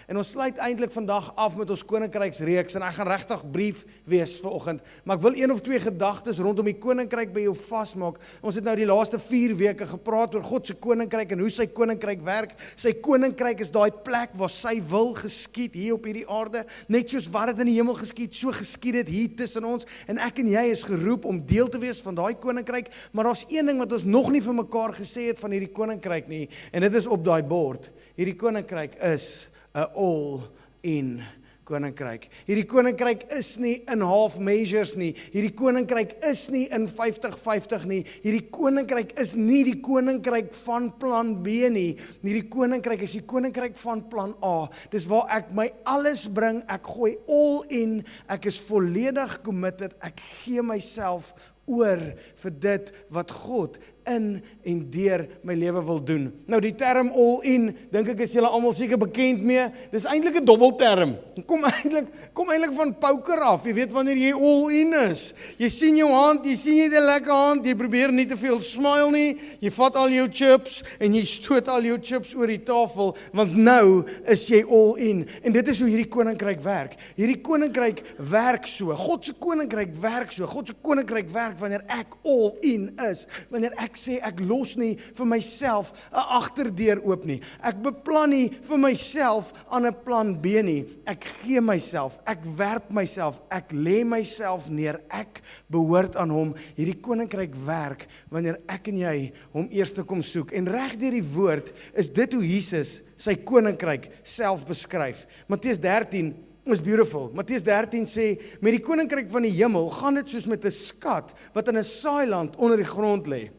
En ons sluit eintlik vandag af met ons koninkryksreeks, en ek gaan regtig brief wees vanoggend, maar ek wil 1 of 2 gedagtes rondom die koninkryk by jou vasmaak. Ons het nou die laaste 4 weke gepraat oor God se koninkryk en hoe sy koninkryk werk. Sy koninkryk is daai plek waar sy wil geskied hier op hierdie aarde, net soos wat dit in die hemel geskied, so geskied dit hier tussen ons, en ek en jy is geroep om deel te wees van daai koninkryk, maar daar's een ding wat ons nog nie vir mekaar gesê het van hierdie koninkryk nie, en dit is op daai bord. Hierdie koninkryk is 'n all-in koninkryk. Hierdie koninkryk is nie in half measures nie. Hierdie koninkryk is nie in 50-50 nie. Hierdie koninkryk is nie die koninkryk van plan B nie. Hierdie koninkryk is die koninkryk van plan A. Dis waar ek my alles bring, ek gooi all in, ek is volledig committed, ek gee myself oor vir dit wat God in en deur my lewe wil doen. Nou die term all in, dink ek is julle almal seker bekend mee. Dis eintlik 'n dobbelterm. Kom eintlik van poker af. Jy weet wanneer jy all in is. Jy sien jou hand, jy sien jy het 'n lekker hand, jy probeer nie te veel smile nie. Jy vat al jou chips en jy stoot al jou chips oor die tafel, want nou is jy all in. En dit is hoe hierdie koninkryk werk. Hierdie koninkryk werk so. God se koninkryk werk so. God se koninkryk werk wanneer ek all in is. Wanneer ek sê, ek los nie vir myself 'n agterdeur oop nie. Ek beplan nie vir myself aan 'n plan B nie. Ek gee myself, ek werp myself, ek lê myself neer, ek behoort aan hom. Hierdie koninkryk werk wanneer ek en jy hom eers kom soek. En reg deur die woord is dit hoe Jesus sy koninkryk self beskryf. Matteus 13 is beautiful. Matteus 13 sê, met die koninkryk van die hemel gaan dit soos met 'n skat wat in 'n saailand onder die grond lê.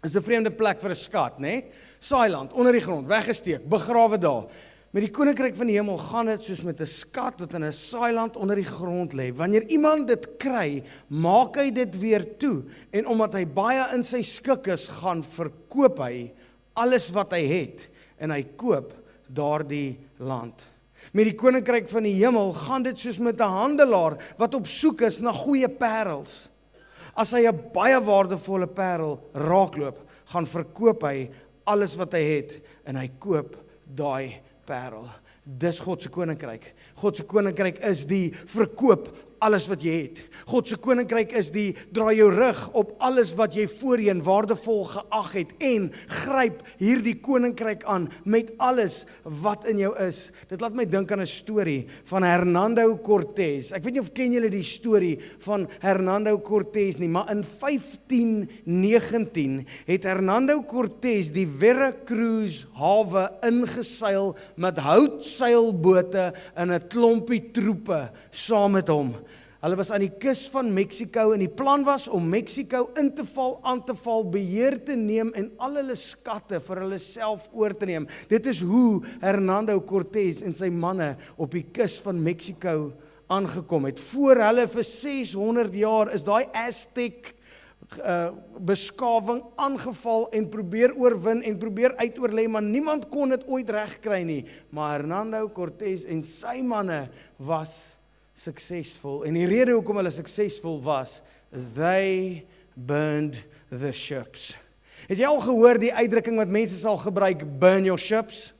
Is 'n vreemde plek vir 'n skat, né? Saailand, onder die grond, weggesteek, begrawe daar. Met die koninkryk van die hemel gaan dit soos met 'n skat wat in 'n saailand onder die grond lê. Wanneer iemand dit kry, maak hy dit weer toe. En omdat hy baie in sy skik is, gaan verkoop hy alles wat hy het. En hy koop daardie land. Met die koninkryk van die hemel gaan dit soos met 'n handelaar wat op soek is na goeie parels. As hy 'n baie waardevolle parel raakloop, gaan verkoop hy alles wat hy het en hy koop daai parel. Dis God se koninkryk. God se koninkryk is die verkoop alles wat jy het. God se koninkryk is die draai jou rug op alles wat jy voorheen waardevol geag het en gryp hierdie koninkryk aan met alles wat in jou is. Dit laat my dink aan 'n storie van Hernando Cortés. Ek weet nie of ken julle die storie van Hernando Cortés nie, maar in 1519 het Hernando Cortés die Veracruz hawe ingeseil met houtseilbote en 'n klompie troepe saam met hom. Hulle was aan die kus van Mexiko en die plan was om Mexiko aan te val, beheer te neem en al hulle skatte vir hulle self oor te neem. Dit is hoe Hernando Cortés en sy manne op die kus van Mexiko aangekom het. Voor hulle vir 600 jaar is daai Aztec beskawing aangeval en probeer oorwin en probeer uitoorlê, maar niemand kon dit ooit regkry nie. Maar Hernando Cortés en sy manne was suksesvol. En die rede hoekom hulle suksesvol was, is they burned the ships. Het jy al gehoor die uitdrukking wat mense sal gebruik, burn your ships?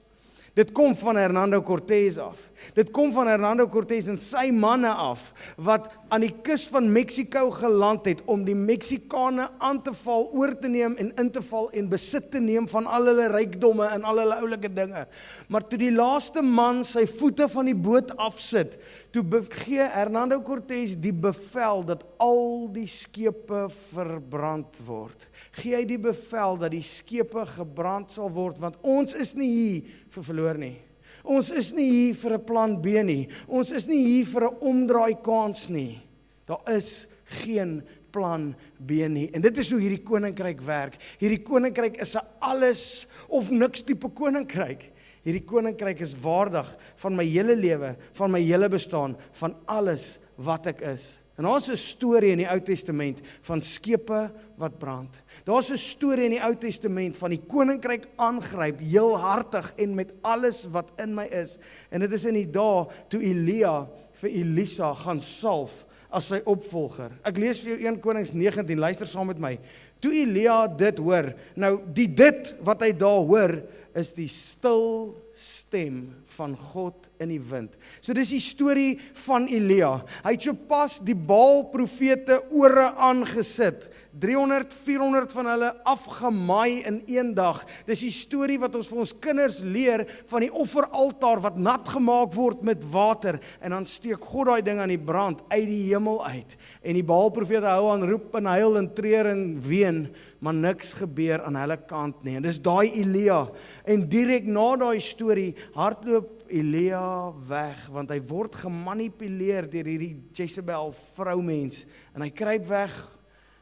Dit kom van Hernando Cortés af. Dit kom van Hernando Cortés en sy manne af, wat aan die kus van Mexiko geland het, om die Mexikane aan te val, oor te neem en in te val en besit te neem van al hulle rykdomme en al hulle oulike dinge. Maar toe die laaste man sy voete van die boot afsit, toe gee Hernando Cortés die bevel dat al die skepe verbrand word. Gee hy die bevel dat die skepe gebrand sal word, want ons is nie hier vir verloor nie. Ons is nie hier vir 'n plan B nie. Ons is nie hier vir 'n omdraai kans nie. Daar is geen plan B nie. En dit is hoe hierdie koninkryk werk. Hierdie koninkryk is 'n alles of niks tipe koninkryk. Hierdie koninkryk is waardig van my hele lewe, van my hele bestaan, van alles wat ek is. En daar's 'n storie in die Ou Testament van skepe wat brand. Daar's 'n storie in die Ou Testament van die koninkryk aangryp, heelhartig en met alles wat in my is. En dit is in die dae toe Elia vir Elisa gaan salf as sy opvolger. Ek lees vir jou 1 Konings 19, luister saam met my. Toe Elia dit hoor, nou die dit wat hy daar hoor, is die stil stem van God in die wind. So dis die storie van Elia. Hy het so pas die Baal profete ore aangesit. 300, 400 van hulle afgemaai in een dag. Dis die storie wat ons vir ons kinders leer van die offeraltaar wat nat gemaak word met water en dan steek God daai ding aan die brand uit die hemel uit. En die Baal profete hou aan roep en huil en treur en ween, maar niks gebeur aan hulle kant nie. En dis daai Elia. En direk na daai storie hardloop Elia weg, want hy word gemanipuleer deur hierdie Jezebel vroumens. En hy kruip weg,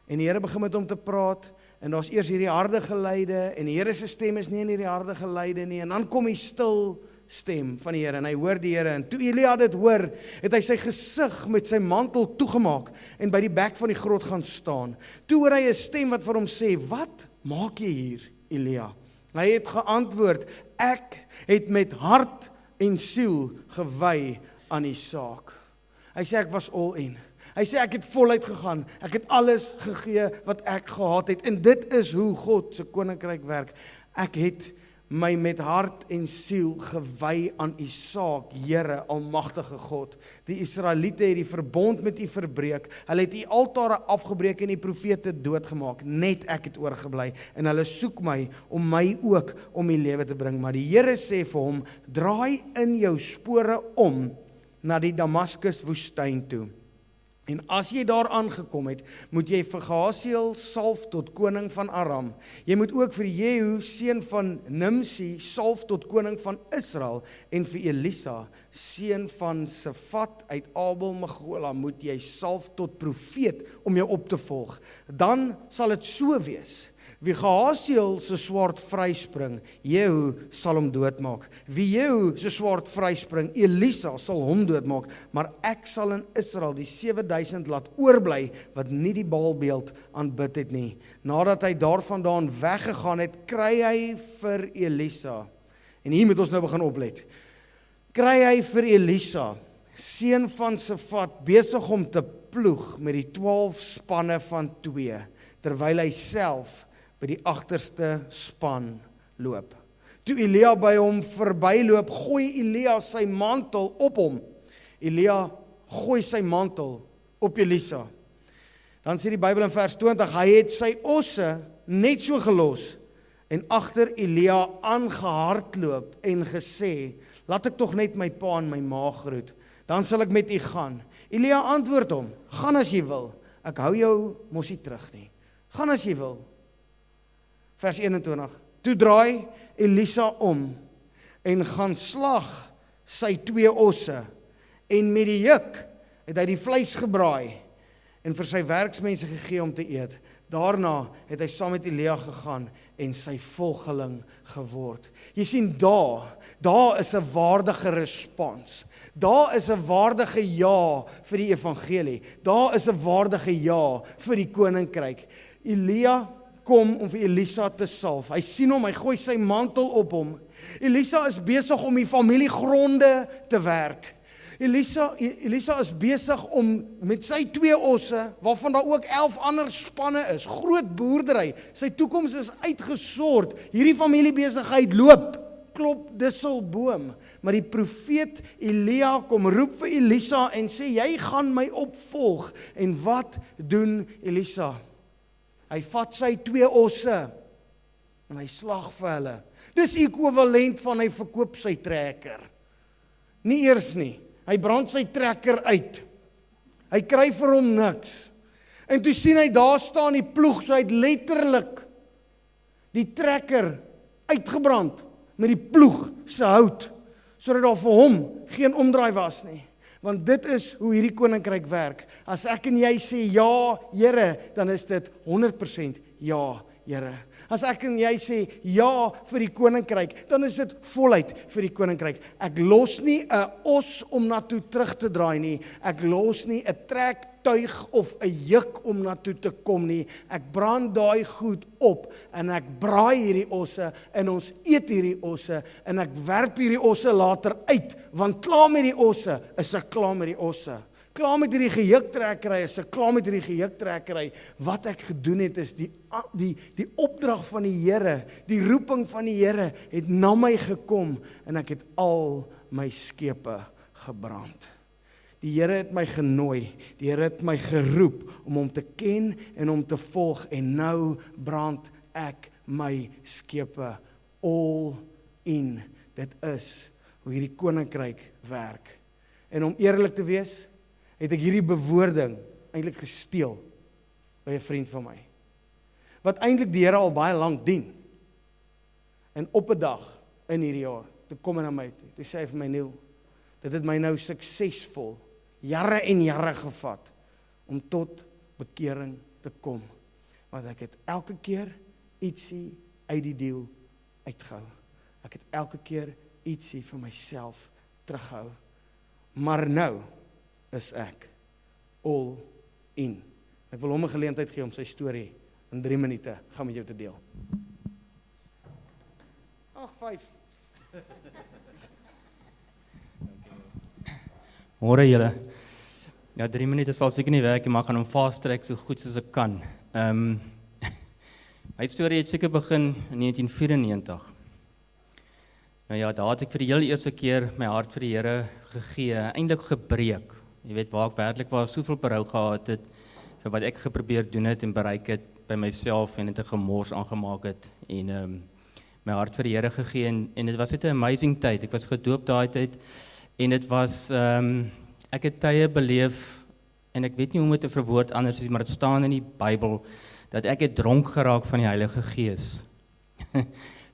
en die Here begin met hom te praat, en daar's eers hierdie harde geluide, en die Here se stem is nie in hierdie harde geluide nie, en dan kom die stil stem van die Here, en hy hoor die Here, en toe Elia dit hoor, het hy sy gesig met sy mantel toegemaak, en by die bek van die grot gaan staan. Toe hoor hy 'n stem wat vir hom sê, wat maak jy hier, Elia? Hy het geantwoord, ek het met hart en siel gewy aan die saak. Hy sê ek was all in. Hy sê ek het voluit gegaan, ek het alles gegee wat ek gehad het, en dit is hoe God se koninkryk werk. Ek het my met hart en siel gewy aan u saak, Here, almagtige God. Die Israeliete het die verbond met u verbreek, hulle het u altare afgebreek en die profete doodgemaak, net ek het oorgebly, en hulle soek my om my ook om die lewe te bring, maar die Here sê vir hom, draai in jou spore om na die Damaskus woestyn toe. En as jy daar aangekom het, moet jy vir Gehaziel salf tot koning van Aram. Jy moet ook vir Jehu, seun van Nimsi, salf tot koning van Israel, en vir Elisa, seun van Safat uit Abel Mehola, moet jy salf tot profeet om jou op te volg. Dan sal dit so wees. Wie Gehaziel se swaard vryspring, Jehu sal hom doodmaak. Wie Jehu se swaard vryspring, Elisa sal hom doodmaak, maar ek sal in Israel die 7000 laat oorbly, wat nie die Baalbeeld aanbid het nie. Nadat hy daarvandaan weggegaan het, kry hy vir Elisa, en hier moet ons nou begin oplet, kry hy vir Elisa, seun van Safat, besig om te ploeg met die 12 spanne van 2, terwyl hy self by die agterste span loop. Toe Elia by hom verbyloop, gooi Elia sy mantel op hom. Elia gooi sy mantel op Elisa. Dan sê die Bybel in vers 20, hy het sy osse net so gelos en agter Elia aangehardloop en gesê, laat ek tog net my pa en my ma groet, dan sal ek met u gaan. Elia antwoord hom, gaan as jy wil, ek hou jou mos nie terug nie. Gaan as jy wil. Vers 21, toe draai Elisa om en gaan slag sy 2 osse en met die juk het hy die vleis gebraai en vir sy werksmense gegee om te eet. Daarna het hy saam met Elia gegaan en sy volgeling geword. Jy sien, daar is 'n waardige respons. Daar is 'n waardige ja vir die evangelie. Daar is 'n waardige ja vir die koninkryk. Elia kom om vir Elisa te salf. Hy sien hom, hy gooi sy mantel op hom. Elisa is besig om die familiegronde te werk. Elisa is besig om met sy 2 osse, waarvan daar ook 11 ander spanne is, groot boerdery, sy toekoms is uitgesort, hierdie familiebesigheid loop, klop disselboom, maar die profeet Elia kom roep vir Elisa en sê, jy gaan my opvolg, en wat doen Elisa? Hy vat sy 2 osse, en hy slag vir hulle. Dis ekwivalent van hy verkoop sy trekker. Nie eers nie. Hy brand sy trekker uit. Hy kry vir hom niks. En toe sien hy, daar staan die ploeg, so hy het letterlik die trekker uitgebrand met die ploeg se hout, sodat daar vir hom geen omdraai was nie. Want dit is hoe hierdie koninkryk werk. As ek en jy sê ja, Here, dan is dit 100% ja, Here. As ek en jy sê ja vir die koninkryk, dan is dit voluit vir die koninkryk. Ek los nie 'n os om na toe terug te draai nie. Ek los nie 'n trektuig of 'n juk om na toe te kom nie. Ek brand daai goed op en ek braai hierdie osse en ons eet hierdie osse en ek werp hierdie osse later uit, want klaar met die osse is ek klaar met die osse. Klaar met hierdie gejuktrekkery, is ek klaar met hierdie gejuktrekkery. Wat ek gedoen het is die opdrag van die Here, die roeping van die Here het na my gekom en ek het al my skepe gebrand. Die Here het my genooi, die Here het my geroep om hom te ken en hom te volg, en nou brand ek my skepe all in. Dit is hoe hierdie koninkryk werk. En om eerlik te wees, het ek hierdie bewoording eintlik gesteel by 'n vriend van my, wat eintlik die Here al baie lank dien. En op 'n dag in hierdie jaar, toe kom hy na my toe sê hy vir my, Neil, dit het my nou suksesvol, jare en jare gevat, om tot bekering te kom. Want ek het elke keer ietsie uit die deal uitgehou. Ek het elke keer ietsie vir myself terughou. Maar nou is ek all in. Ek wil hom 'n geleentheid gee om sy storie in 3 minute gaan met jou te deel. Ag, 5. Môre julle. Ja, 3 minute sal seker nie werk, maar ek gaan hom fast track so goed soos ek kan. My storie het seker begin in 1994. Nou ja, daar het ek vir die heel eerste keer my hart vir die Here gegee, eintlik gebreek. Jy weet waar ek werklik waar soveel berou gehad het vir wat ek geprobeer doen het en bereik het by myself en dit 'n gemors aangemaak het en my hart vir die Here gegee en dit was net 'n amazing tyd. Ek was gedoop daai tyd en dit was ek het tye beleef en ek weet nie hoe om dit te verwoord anders is, maar dit staan in die Bybel dat ek het dronk geraak van die Heilige Gees.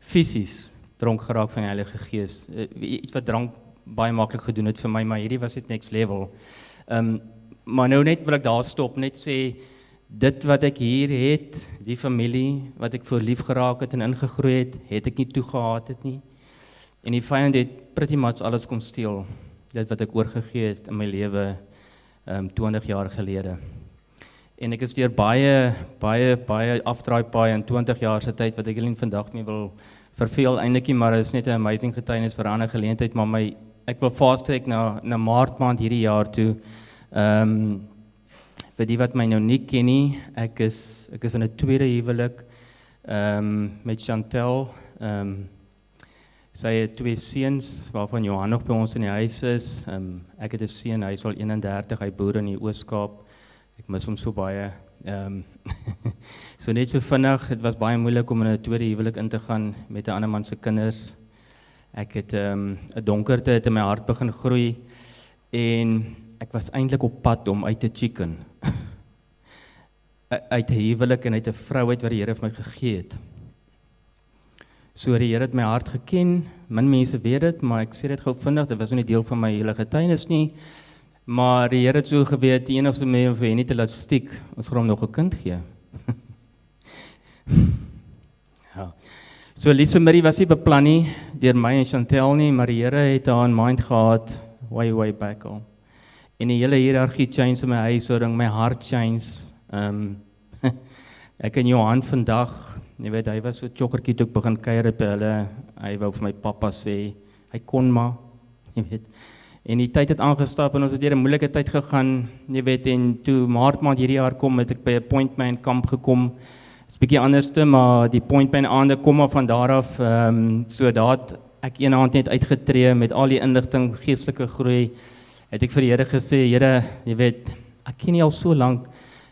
Fisies dronk geraak van die Heilige Gees. Iets wat drank baie maklik gedoen het vir my, maar hierdie was dit next level. Maar nou net wil ek daar stop, net sê, dit wat ek hier het, die familie, wat ek voor lief geraak het en ingegroei het ek nie toegehaat het nie. En die vyand het pretty much alles kom steel, dit wat ek oorgegee het in my lewe 20 jaar gelede. En ek is deur baie afdraai paai in 20 jaar se tyd, wat ek nie vandag mee wil verveel eintlik nie, maar dit is net 'n amazing getuienis vir 'n ander geleentheid, maar ek wil fast track na Maart maand hierdie jaar toe. Vir die wat my nou nie ken nie, ek is in 'n tweede huwelik met Chantel. Sy het 2 seuns, waarvan Johan nog by ons in die huis is. Ek het 'n seun, hy is al 31, hy boer in die Oos-Kaap. Ek mis hom so baie. So net so vinnig, het was baie moeilik om in 'n tweede huwelik in te gaan met 'n ander man se kinders. Ek het 'n donkerte het in my hart begin groei en ek was eintlik op pad om uit te chicken. Uit 'n huwelik en uit 'n vrou uit wat die Here vir my gegee het. So die Here het my hart geken, min mense weet dit, maar ek sê dit gou vinnig, dit was nie deel van my hele getuienis nie, maar die Here het so geweet, die enigste manier om vir hy nie te laat stiek, ons gaan hom nog 'n kind gee. Ja. So Lise Marie was nie beplan nie, deur my en Chantel nie, maar die Here het haar in mind gehad, way back al. En die hele hiërargie change in my huishouding, my hart change. Ek en Johan vandag, jy weet, hy was so chokkertjie toe ek begin kuier by hulle, hy wou vir my pappa sê, hy kon maar, jy weet. En die tyd het aangestap en ons het deur 'n moeilike tyd gegaan, jy weet, en toe Maart maand hierdie jaar kom, het ek by 'n Point Man kamp gekom. Dit is bietjie anderste, maar die Point Man aande kom maar van daar af, so dat ek een aand net uitgetree met al die inligting, geestelike groei, het ek vir die Here gesê, Here, jy weet, ek ken nie al so lank,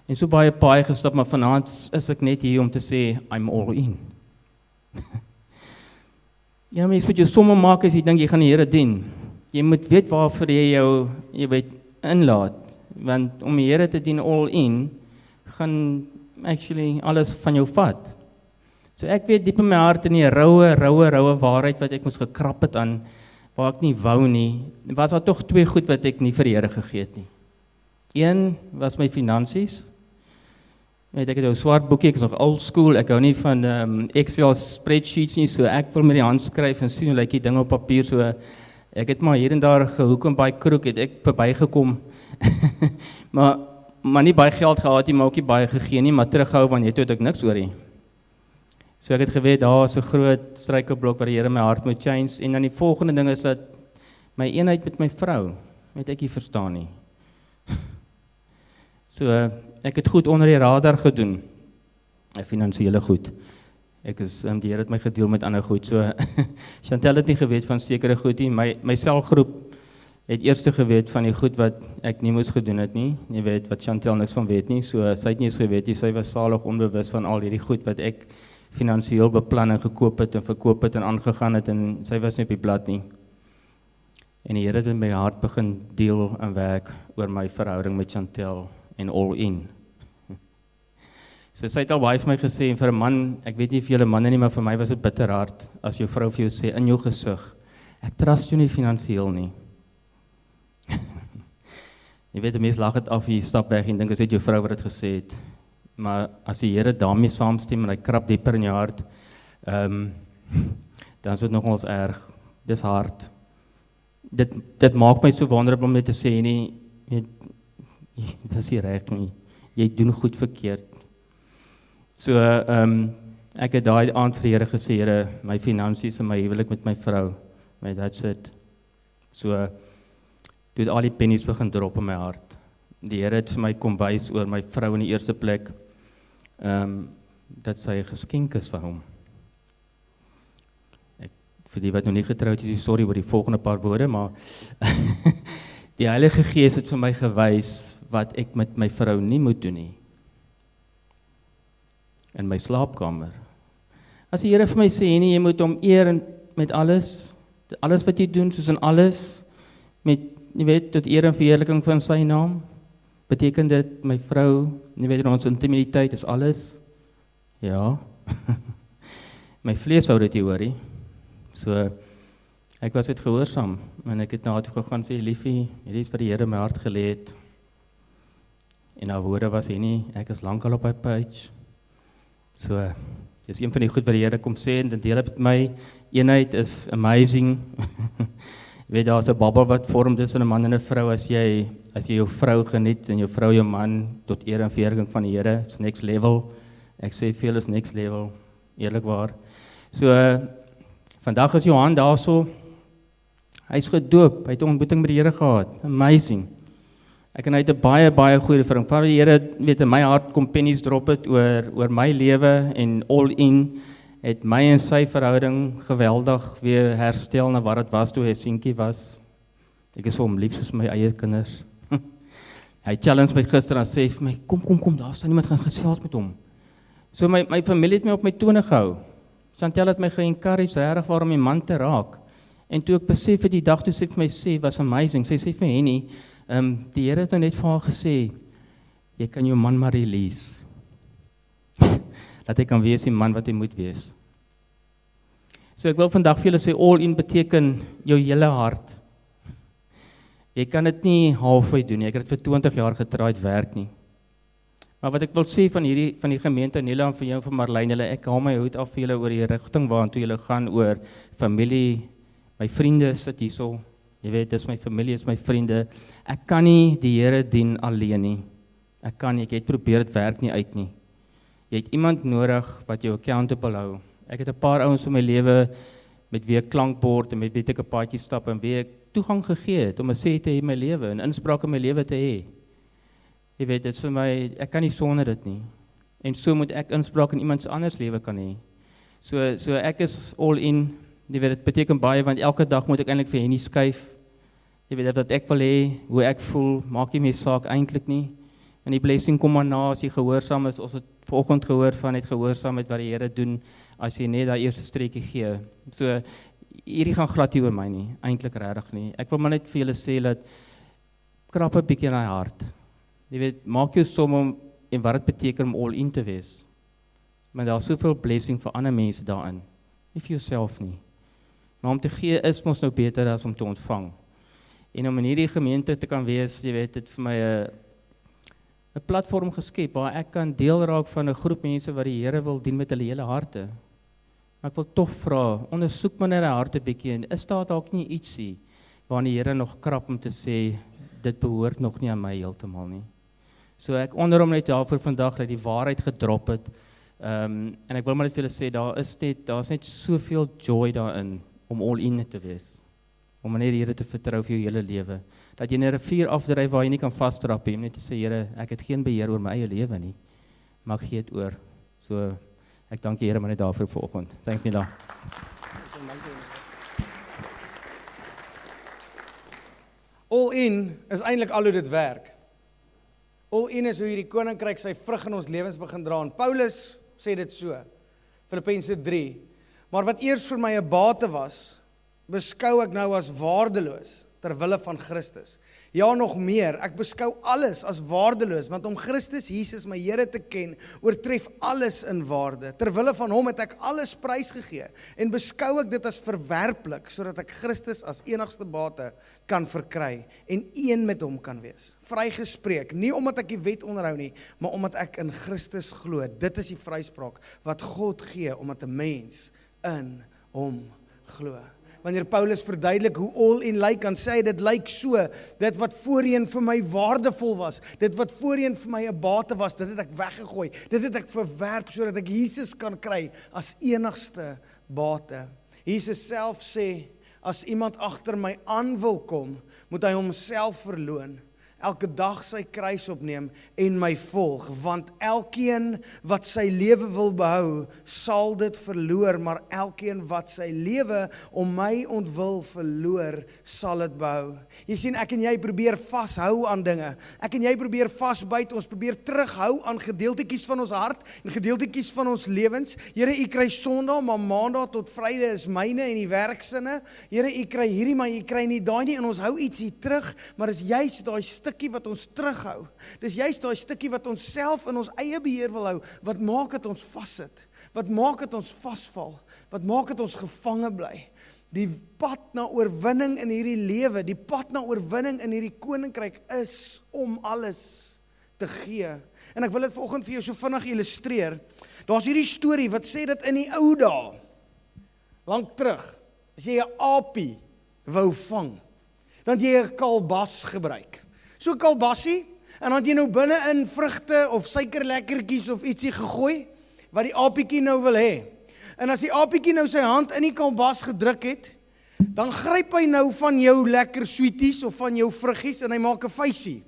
en so baie paai gestap, maar vanaand is ek net hier om te sê, I'm all in. Ja, mens moet jou somme maak as jy dink jy gaan die Here dien. Jy moet weet waarvoor jy jou, jy weet, inlaat, want om die Here te dien all in, gaan actually alles van jou vat. So ek weet diep in my hart in die roue waarheid wat ek moes gekrap het aan, waar ek nie wou nie, was daar tog 2 goed wat ek nie vir die Here gegee het nie. Een was my finansies. Ek het 'n swart boekie, ek is nog old school, ek hou nie van Excel spreadsheets nie, so ek wil met die hand skryf en sien hoe lyk die dinge op papier, so ek het maar hier en daar gehoek en baie kroek, het ek verbygekom, maar nie baie geld gehad nie, maar ook nie baie gegee nie, maar terughou, want jy het ek niks oor nie. So ek het geweet, daar is 'n groot struikelblok waar die Here my hart moet change, en dan die volgende ding is dat my eenheid met my vrou, het ek nie verstaan nie. So ek het goed onder die radar gedoen, finansiële goed. Die Here het my gedeel met ander goed. So Chantel het nie geweet van sekere goed nie. My selgroep het eers geweet van die goed wat ek nie moes gedoen het nie. Jy weet wat Chantel niks van weet nie. So sy het nie eens geweet nie. Sy was salig onbewus van al hierdie goed wat ek finansiëel beplan en gekoop het en verkoop het en aangegaan het en sy was nie op die blad nie. En die Here het in my hart begin deel en werk oor my verhouding met Chantel en All In. So sy het al baie vir my gesê, en vir 'n man, ek weet nie vir julle manne nie, maar vir my was dit bitter hard, as jou vrou vir jou sê, in jou gesig, ek trust jou nie finansiëel nie. Jy weet, die mense lag het af, jy stap weg en dink, as dit jou vrou wat het gesê het. Maar as die Here daarmee saamstem, en hy krap dieper in jou hart, dan is dit nogals erg, dis hard. Dit maak my so wonderlik om net te sê, nie, jy is nie reg nie, jy doen goed verkeerd. So, ek het daai aand vir die Here gesê, Here, my finansies en my huwelik met my vrou, that's it. So, toe het al die pennies begin drop in my hart. Die Here het vir my kom wys oor my vrou in die eerste plek, dat sy 'n geskenk is van hom. Vir die wat nog nie getroud is, sorry oor die volgende paar woorde, maar die Heilige Gees het vir my gewys wat ek met my vrou nie moet doen nie. In my slaapkamer. As die Here vir my sê, nee, jy moet hom eer met alles wat jy doen, soos in alles, met, jy weet, tot eer en verheerliking van sy naam, beteken dit, my vrou, jy weet, ons intimiteit is alles, ja, my vlees hou dit nie hoor nie, so, ek was dit gehoorsaam, en ek het na haar toe gegaan, sê, liefie, hierdie is wat die Here my hart gelê het, en haar woorde was hier nie, ek is lankal op my page, so, dis een van die goed wat die Here kom sê, en dit deel met my, eenheid is amazing, jy weet, daar is 'n babbel wat vorm tussen 'n man en 'n vrou, as jy jou vrou geniet, en jou vrou jou man, tot eer en verheerliking van die Here, it's next level, ek sê veel is next level, eerlikwaar, so, vandag is Johan daarso, hy is gedoop, hy het 'n ontmoeting met die Here gehad, amazing, ek en hy het 'n baie goeie verhouding, van die Here, weet, in my hart kom pennies drop het, oor my lewe, en All In, het my en sy verhouding geweldig weer herstel, na wat het was, toe hy seentjie was, ek is vir hom lief soos my eie kinders, hy challenge my gister, en sê vir my, kom, daar staan iemand gaan gesels met hom, so my familie het my op my tone gehou, Chantel het my ge-encourage, regtig waarom my man te raak, en toe ek besef het die dag, toe sy vir my sê, was amazing, sy sê vir my, Henny, die Here het nou net vir haar gesê, jy kan jou man maar release, dat hy kan wees die man wat hy moet wees. So ek wil vandag vir julle sê, All In beteken jou hele hart. Jy kan dit nie halfway doen nie, ek het dit vir 20 jaar getraai, het werk nie. Maar wat ek wil sê van die gemeente, Nela en vir jou en vir Marlene, ek haal my hoed af vir julle oor die rigting waartoe julle gaan oor familie, my vriende sit hierso, jy weet, dis my familie, is my vriende, ek kan nie die Here dien alleen nie, ek kan nie, ek het probeer, het werk nie uit nie, jy het iemand nodig wat jou accountable hou, ek het 'n paar ouens in my lewe, met wie ek klankbord, en met wie ek 'n paadjie stap, en wie ek toegang gegee het, om 'n sê te hê in my lewe, en inspraak in my lewe te hê, jy weet, dit is vir my, ek kan nie sonder dit nie, en so moet ek inspraak in iemand anders lewe kan hê, so ek is All In, jy weet, dit beteken baie, want elke dag moet ek eintlik vir Henny skuif, jy weet, wat ek wil hê, hoe ek voel, maak nie my saak eintlik nie, en die blessing kom maar na, as jy gehoorsaam is, ons het vanoggend gehoor van het gehoorsaam met wat die Here doen, as jy net daai eerste streekie gee, so, hierdie gaan glad nie oor my nie, eintlik regtig nie, ek wil maar net vir julle sê, dat, krap 'n bietjie in hy hart, jy weet, maak jou som om, en wat het beteken om All In te wees, maar daar is soveel blessing vir ander mense daarin, nie vir jouself nie, maar om te gee is mos nou beter as om te ontvang, en om in hierdie gemeente te kan wees, jy weet, het vir my 'n platform geskep, waar ek kan deel raak van 'n groep mense wat die Here wil dien met hulle hele harte, maar ek wil tog vra, ondersoek maar net die harte bietjie, en is daar dalk nie ietsie, waar die Here nog krap om te sê, dit behoort nog nie aan my heeltemal nie, so ek onder hom net daarvoor vandag, dat die waarheid gedrop het, en ek wil maar net vir julle sê, daar is net soveel joy daarin, om All In te wees, om net die Here te vertrou vir jou hele lewe, dat jy 'n rivier afdryf waar jy nie kan vasdrap nie, om net te sê, Here, ek het geen beheer oor my eie lewe nie, maar ek gee dit oor, so, Ek dank die Here maar net daarvoor vanoggend. Thanks Nila. All in is eintlik al hoe dit werk. All in is hoe hierdie koninkryk sy vrug in ons lewens begin dra. En Paulus sê dit so, Filippense 3, maar wat eers vir my 'n bate was, beskou ek nou as waardeloos, ter wille van Christus. Ja, nog meer, ek beskou alles as waardeloos, want om Christus Jesus my Here te ken, oortref alles in waarde. Ter wille van hom het ek alles prysgegee, en beskou ek dit as verwerplik, sodat ek Christus as enigste bate kan verkry, en een met hom kan wees. Vrygespreek, nie omdat ek die wet onderhou nie, maar omdat ek in Christus glo. Dit is die vryspraak wat God gee, omdat 'n mens in hom glo. Wanneer Paulus verduidelik hoe all in lyk, dan sê hy dit lyk so, dit wat voorheen vir my waardevol was, dit wat voorheen vir my 'n bate was, dit het ek weggegooi, dit het ek verwerp, sodat ek Jesus kan kry as enigste bate. Jesus self sê, as iemand agter my aan wil kom, moet hy homself verloon, elke dag sy kruis opneem en my volg, want elkeen wat sy lewe wil behou, sal dit verloor, maar elkeen wat sy lewe om my ontwil verloor, sal dit behou. Jy sien, ek en jy probeer vashou aan dinge, ek en jy probeer vasbyt, ons probeer terughou aan gedeeltetjies van ons hart, en gedeeltetjies van ons lewens. Here, u kry Sondag, maar Maandag tot Vrydag is myne en die werksinne. Here, u kry hierdie, maar u kry nie daai nie, en ons hou ietsie terug, maar is juist daai stukkie wat ons terughou. Dis juist daai stukkie wat ons self in ons eie beheer wil hou, wat maak het ons vassit, wat maak het ons vasval, wat maak het ons gevange bly. Die pad na oorwinning in hierdie lewe, die pad na oorwinning in hierdie koninkryk is om alles te gee. En ek wil dit vanoggend vir jou so vinnig illustreer. Daar's hierdie storie wat sê dat in die ou dae, lank terug, as jy 'n aapie wou vang, dan het jy 'n kalbas gebruik. So 'n kalbassie, en dan het jy nou binne in vrugte of suikerlekkertjies of ietsie gegooi, wat die apietjie nou wil hê. En as die apietjie nou sy hand in die kalbas gedruk het, dan gryp hy nou van jou lekker sweeties of van jou vruggies en hy maak 'n vuisie.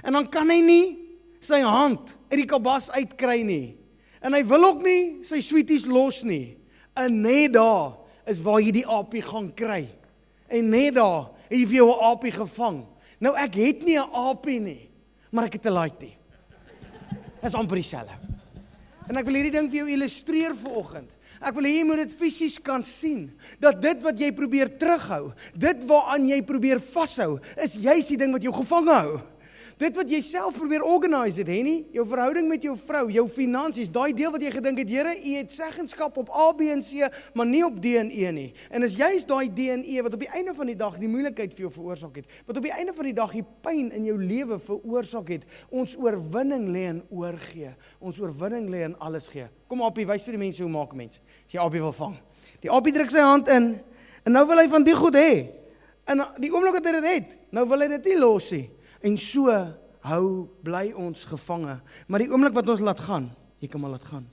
En dan kan hy nie sy hand uit die kalbas uitkry nie. En hy wil ook nie sy sweeties los nie. En net daar is waar jy die aapie gaan kry. En net daar het jy vir jou 'n aapie gevang. Nou ek het nie 'n aapie nie, maar ek het 'n laaitie. Dit is amper dieselfde. En ek wil hierdie ding vir jou illustreer vanoggend. Ek wil hê jy moet dit fisies kan sien, dat dit wat jy probeer terughou, dit waaraan jy probeer vashou, is juist die ding wat jou gevange hou. Dit wat jy self probeer organise het, Henny, jou verhouding met jou vrou, jou finansies, daai deel wat jy gedink het, Here, u het seggenskap op A, B en C, maar nie op D en E nie. En is juist daai D en E wat op die einde van die dag die moeilikheid vir jou veroorsaak het, wat op die einde van die dag die pyn in jou lewe veroorsaak het. Ons oorwinning lê in oorgee. Ons oorwinning lê in alles gee. Kom Aapie, wys vir die mense hoe maak 'n mens as jy Aapie wil vang. Die Aapie druk sy hand in en nou wil hy van die goed hê. En die oomblik wat hy dit het, nou wil hy dit nie los nie. En so bly ons gevange. Maar die oomblik wat ons laat gaan, jy kan maar laat gaan,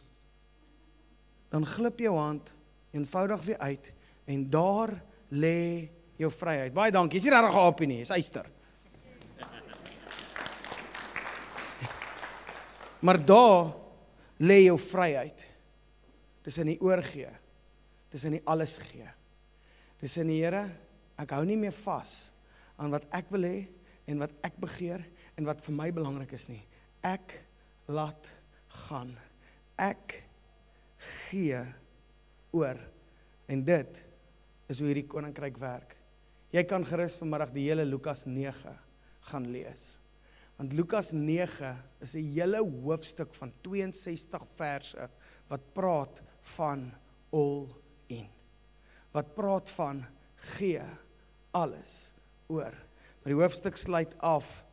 dan glip jou hand eenvoudig weer uit, en daar lê jou vryheid. Baie dankie, is nie regtig 'n aapie nie, is yster. Maar daar lê jou vryheid. Dis in die oorgee, dis in die alles gee. Dis in die Here, ek hou nie meer vas aan wat ek wil hê, en wat ek begeer, en wat vir my belangrik is nie. Ek laat gaan. Ek gee oor. En dit is hoe hierdie koninkryk werk. Jy kan gerus vanmiddag die hele Lukas 9 gaan lees. Want Lukas 9 is 'n hele hoofstuk van 62 verse wat praat van all in. Wat praat van gee alles oor. Maar die hoofstuk sluit af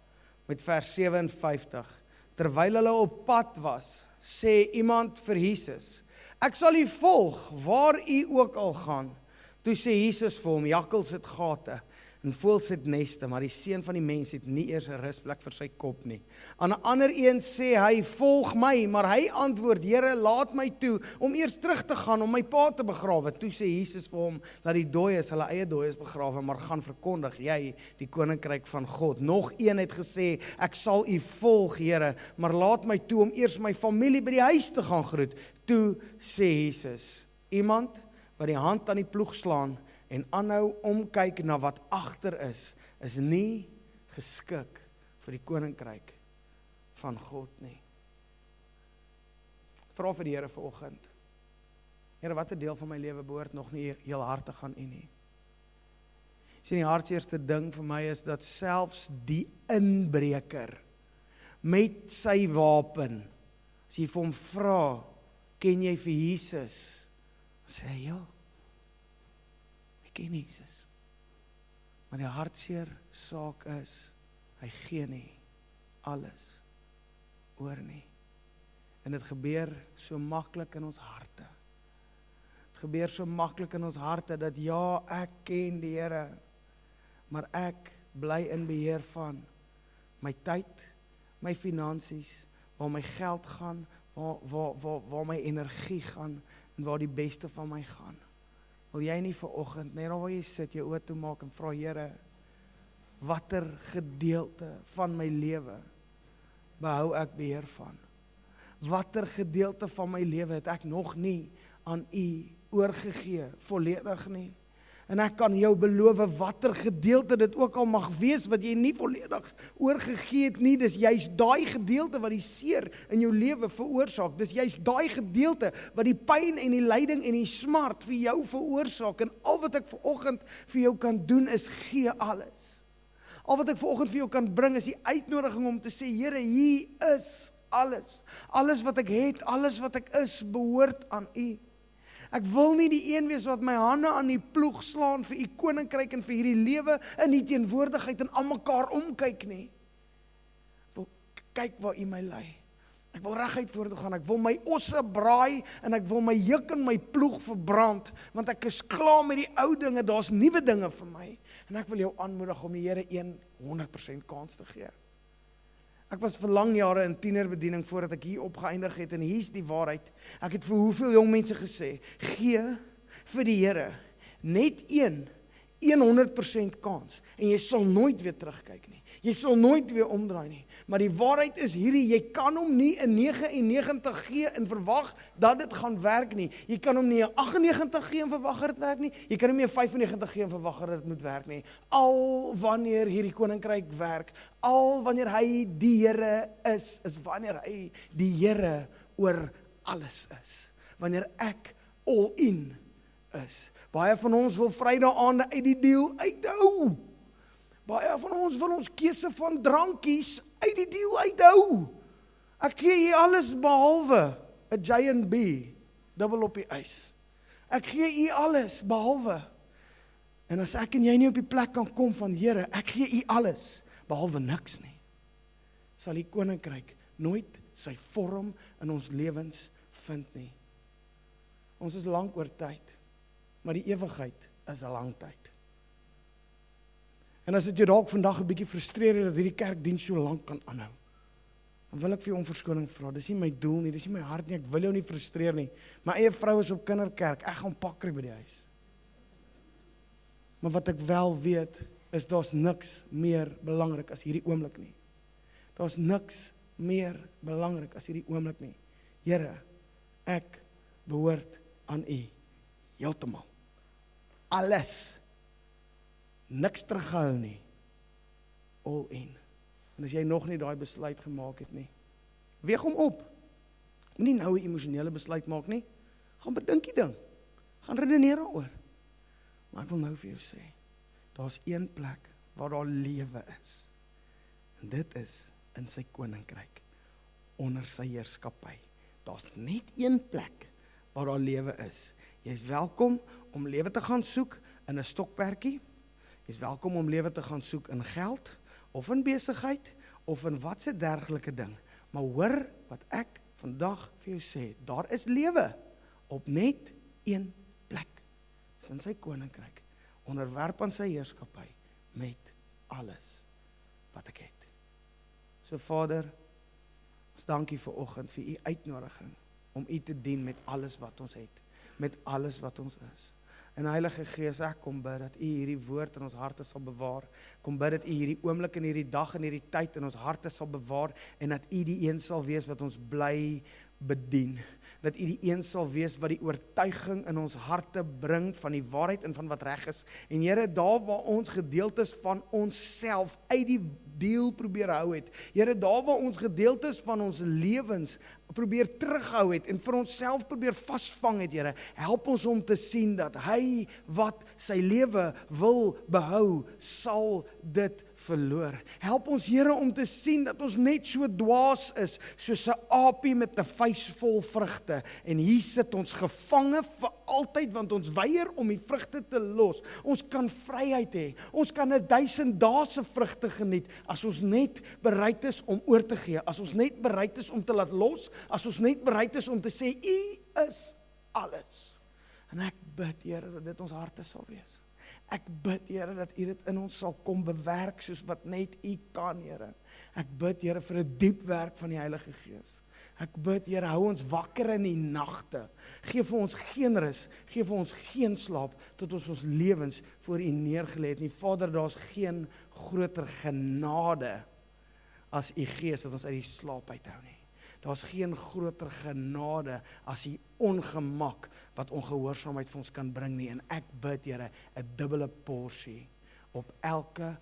met vers 57. Terwyl hulle op pad was, sê iemand vir Jesus, ek sal u volg waar u ook al gaan. Toe sê Jesus vir hom, jakkals het gate En voëls het neste, maar die seun van die mens het nie eers 'n rusplek vir sy kop nie. Aan 'n ander een sê hy, volg my, maar hy antwoord, Here, laat my toe om eers terug te gaan om my pa te begrawe. Toe sê Jesus vir hom, dat die dooies hulle eie dooies begrawe, maar gaan verkondig jy die koninkryk van God. Nog een het gesê, ek sal u volg, Here, maar laat my toe om eers my familie by die huis te gaan groet. Toe sê Jesus, iemand wat die hand aan die ploeg slaan en aanhou omkyk na wat agter is nie geskik vir die koninkryk van God nie. Vra vir die Here vanoggend. Here, watter deel van my lewe behoort nog nie heel hartig aan U nie? Sien, die hartseerste ding vir my is dat selfs die inbreker met sy wapen, as jy vir hom vra, ken jy vir Jesus? Sê hy, ja, ek ken Jesus. Maar die hartseer saak is, hy gee nie alles oor nie. En dit gebeur so maklik in ons harte. Dit gebeur so maklik in ons harte, dat ja, ek ken die Here, maar ek bly in beheer van my tyd, my finansies, waar my geld gaan, waar my energie gaan, en waar die beste van my gaan. Wil jy nie vanoggend, net daar waar jy sit, jou oë toe maak en vra, Here, watter gedeelte van my lewe behou ek beheer van? Watter gedeelte van my lewe het ek nog nie aan U oorgegee, volledig nie? En ek kan jou beloof, watter gedeelte dit ook al mag wees, wat jy nie volledig oorgegee het nie, dis juist daai gedeelte wat die seer in jou lewe veroorsaak, dis juist daai gedeelte wat die pyn en die lyding en die smart vir jou veroorsaak, en al wat ek vanoggend vir jou kan doen is gee alles. Al wat ek vanoggend vir jou kan bring is die uitnodiging om te sê, Here, hier is alles. Alles wat ek het, alles wat ek is, behoort aan U. Ek wil nie die een wees wat my hande aan die ploeg slaan vir U koninkryk en vir hierdie lewe in die teenwoordigheid en aan mekaar omkyk nie. Ek wil kyk waar U my lei. Ek wil reguit vorentoe gaan, ek wil my osse braai en ek wil my juk en my ploeg verbrand, want ek is klaar met die ou dinge, daar's nuwe dinge vir my. En ek wil jou aanmoedig om die Here 100% kans te gee. Ek was vir lang jare in tienerbediening voordat ek hier opgeëindig het, en hier's die waarheid. Ek het vir hoeveel jong mense gesê, gee vir die Here net 100% kans, en jy sal nooit weer terugkyk nie. Jy sal nooit weer omdraai nie. Maar die waarheid is hierdie, jy kan hom nie 'n 99 gee en verwag dat dit gaan werk nie. Jy kan hom nie 'n 98 gee en verwag dat dit werk nie. Jy kan hom nie 'n 95 gee en verwag dat dit moet werk nie. Al wanneer hierdie koninkryk werk, al wanneer hy die Here is wanneer hy die Here oor alles is. Wanneer ek all in is. Baie van ons wil Vrydae-aande uit die deal uithou. Baie van ons wil ons keuse van drankies uit die deal uithou. Ek gee jy alles behalwe 'n J&B, dubbel op die ys. Ek gee jy alles behalwe. En as ek en jy nie op die plek kan kom van Here, ek gee jy alles behalwe niks nie, sal die koninkryk nooit sy vorm in ons lewens vind nie. Ons is lank oor tyd, maar die ewigheid is 'n lang tyd. En as dit jou dalk vandag 'n bietjie frustreer dat hierdie kerkdiens so lank kan aanhou, dan wil ek vir jou om verskoning vra. Dis nie my doel nie, dis nie my hart nie, ek wil jou nie frustreer nie. My eie vrou is op kinderkerk, ek gaan pak kry by die huis. Maar wat ek wel weet, is daar's niks meer belangrik as hierdie oomblik nie. Daar's niks meer belangrik as hierdie oomblik nie. Here, ek behoort aan U, heeltemal. Alles. Niks terughou nie. All in. En as jy nog nie daai besluit gemaak het nie, weeg hom op. Moenie nou 'n emosionele besluit maak nie. Gaan bedink die ding. Gaan redeneer daaroor. Maar ek wil nou vir jou sê, daar's een plek waar daar lewe is. En dit is in sy koninkryk, onder sy heerskappy. Daar's net een plek waar daar lewe is. Jy's welkom om lewe te gaan soek in 'n stokperdjie. Jy's welkom om lewe te gaan soek in geld, of in besigheid, of in watse dergelike ding. Maar hoor wat ek vandag vir jou sê, daar is lewe op net een plek. Dis in sy koninkryk, onderwerp aan sy heerskappy, met alles wat ek het. So Vader, ons dankie vir oggend, vir u uitnodiging, om u te dien met alles wat ons het, met alles wat ons is. En Heilige Gees, ek kom bid dat u hierdie woord in ons harte sal bewaar, kom bid dat u hierdie oomblik en hierdie dag en hierdie tyd in ons harte sal bewaar, en dat u die een sal wees wat ons bly bedien, dat u die een sal wees wat die oortuiging in ons harte bring van die waarheid en van wat reg is, en Here, daar waar ons gedeeltes van onsself uit die deel probeer hou het, Here, daar waar ons gedeeltes van ons lewens probeer terughou het, en vir onsself probeer vasvang het, Here, help ons om te sien dat hy wat sy lewe wil behou, sal dit verloor. Help ons, Here, om te sien dat ons net so dwaas is, soos 'n aapie met 'n vuis vol vrugte, en hier sit ons gevange vir altyd, want ons weier om die vrugte te los. Ons kan vryheid hê, ons kan 1000 dae se vrugte geniet, as ons net bereid is om oor te gee, as ons net bereid is om te laat los, as ons net bereid is om te sê, u is alles. En ek bid, Here, dat dit ons harte sal wees. Ek bid, Here, dat u dit in ons sal kom bewerk, soos wat net u kan, Here. Ek bid, Here, vir 'n diep werk van die Heilige Gees. Ek bid, Here, hou ons wakker in die nagte. Geef vir ons geen rus, geef vir ons geen slaap, tot ons lewens voor u neergelê het nie. Vader, daar's geen groter genade as u Gees wat ons uit die slaap uithou nie. Daar's geen groter genade as die ongemak wat ongehoorsaamheid vir ons kan bring nie. En ek bid, Here, 'n dubbele porsie op elke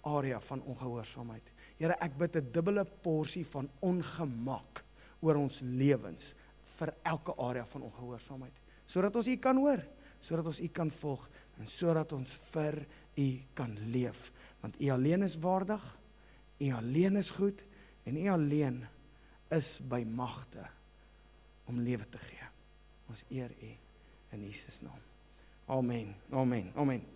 area van ongehoorsaamheid. Here, ek bid 'n dubbele porsie van ongemak oor ons lewens vir elke area van ongehoorsaamheid, sodat ons u kan hoor, sodat ons u kan volg, en sodat ons vir u kan leef, want u alleen is waardig, u alleen is goed, en u alleen is by magte om lewe te gee. Ons eer u in Jesus naam. Amen, amen, amen.